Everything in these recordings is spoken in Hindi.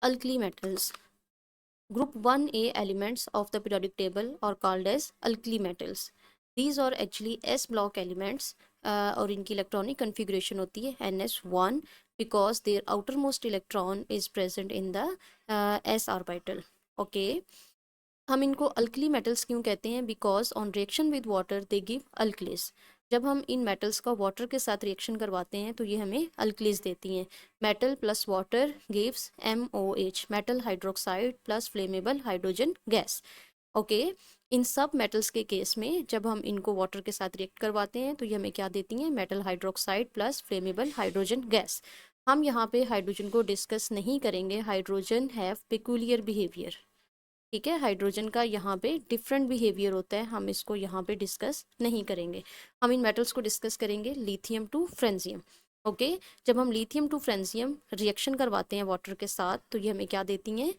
Alkali metals. Group 1A elements of the periodic table are called as alkali metals. These are actually S block elements और इनकी इलेक्ट्रॉनिक कन्फिग्रेशन होती है NS1 because their outermost electron is present in the S orbital. Okay. हम इनको अल्कली मेटल्स क्यों कहते हैं? Because on reaction with water they give alkalis. जब हम इन मेटल्स का वाटर के साथ रिएक्शन करवाते हैं तो ये हमें अल्कलीज देती हैं। Metal plus water gives MOH, metal hydroxide plus flammable hydrogen gas. Okay. इन सब मेटल्स के केस में जब हम इनको वाटर के साथ रिएक्ट करवाते हैं तो ये हमें क्या देती हैं? Metal hydroxide plus flammable hydrogen gas. हम यहाँ पे हाइड्रोजन को डिस्कस नहीं करेंगे। Hydrogen have peculiar behaviour. ठीक है, हाइड्रोजन का यहाँ पे डिफरेंट बिहेवियर होता है, हम इसको यहाँ पे डिस्कस नहीं करेंगे। हम इन मेटल्स को डिस्कस करेंगे लिथियम टू फ्रेंजियम। ओके। जब हम लिथियम टू फ्रेंजियम रिएक्शन करवाते हैं वाटर के साथ तो ये हमें क्या देती हैं?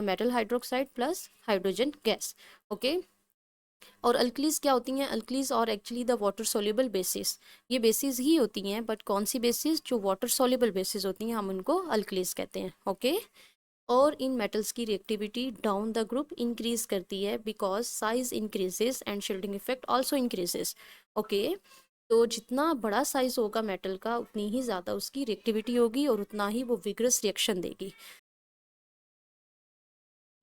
Metal hydroxide plus hydrogen gas. Okay. और अल्कलीज क्या होती हैं? अल्कलीज और actually the water soluble basis. ये बेसिस ही होती हैं, बट कौन सी बेसिस? जो वाटर सोल्यूबल बेसिस होती हैं हम उनको अल्कलीज कहते हैं। ओके। और इन मेटल्स की reactivity down the group increase करती है because size increases and shielding effect also increases. Okay. तो जितना बड़ा साइज होगा मेटल का उतनी ही ज़्यादा उसकी रिएक्टिविटी होगी और उतना ही वो विग्रस रिएक्शन देगी।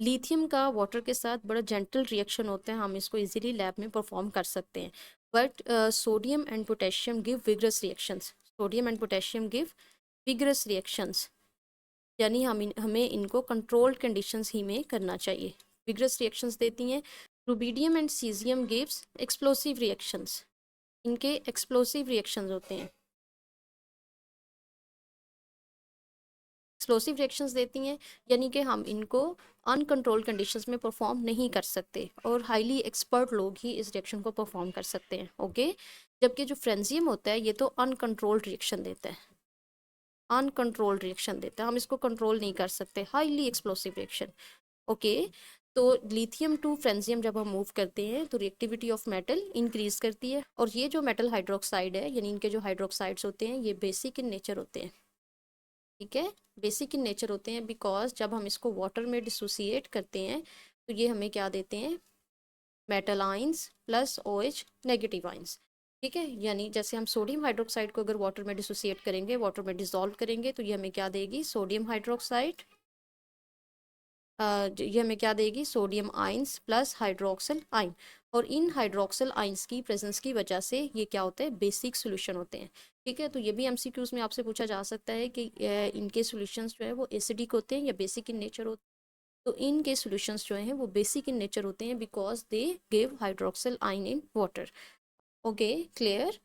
लिथियम का वाटर के साथ बड़ा जेंटल रिएक्शन होता है, हम इसको इजीली लैब में परफॉर्म कर सकते हैं। But sodium and potassium give vigorous reactions. Sodium and potassium give vigorous reactions, यानी हमें इनको कंट्रोल्ड कंडीशंस ही में करना चाहिए। विग्रस रिएक्शंस देती हैं। Rubidium and caesium gives explosive reactions. इनके एक्सप्लोसिव रिएक्शंस होते हैं, एक्सप्लोसिव रिएक्शंस देती हैं, यानी कि हम इनको अनकंट्रोल्ड कंडीशंस में परफॉर्म नहीं कर सकते और हाईली एक्सपर्ट लोग ही इस रिएक्शन को परफॉर्म कर सकते हैं। ओके। जबकि जो फ्रेंजियम होता है ये तो अनकंट्रोल्ड रिएक्शन देता है, अनकंट्रोल्ड रिएक्शन देता है, हम इसको कंट्रोल नहीं कर सकते, हाईली एक्सप्लोसिव रिएक्शन। ओके। तो लिथियम टू फ्रेंजियम जब हम मूव करते हैं तो रिएक्टिविटी ऑफ मेटल इंक्रीज करती है। और ये जो मेटल हाइड्रोक्साइड है, यानी इनके जो हाइड्रोक्साइड्स होते हैं ये बेसिक इन नेचर होते हैं। ठीक है, बेसिक इन नेचर होते हैं बिकॉज जब हम इसको वाटर में डिसोसिएट करते हैं तो ये हमें क्या देते हैं? Metal ions plus OH negative ions. ठीक है, यानी जैसे हम सोडियम हाइड्रोक्साइड को अगर वाटर में डिसोसिएट करेंगे, वाटर में डिसॉल्व करेंगे तो ये हमें क्या देगी? Sodium hydroxide. ये हमें क्या देगी? सोडियम आइंस प्लस हाइड्रोक्सल आइन। और इन हाइड्रोक्सल आइंस की प्रेजेंस की वजह से ये क्या होते हैं? बेसिक सॉल्यूशन होते हैं। ठीक है, तो ये भी MCQs में आपसे पूछा जा सकता है कि इनके सॉल्यूशंस जो है वो एसिडिक होते हैं या बेसिक इन नेचर होते हैं। तो इनके सॉल्यूशंस जो हैं वो बेसिक इन नेचर होते हैं बिकॉज दे गिव हाइड्रोक्सल आइन इन वाटर। Okay, clear?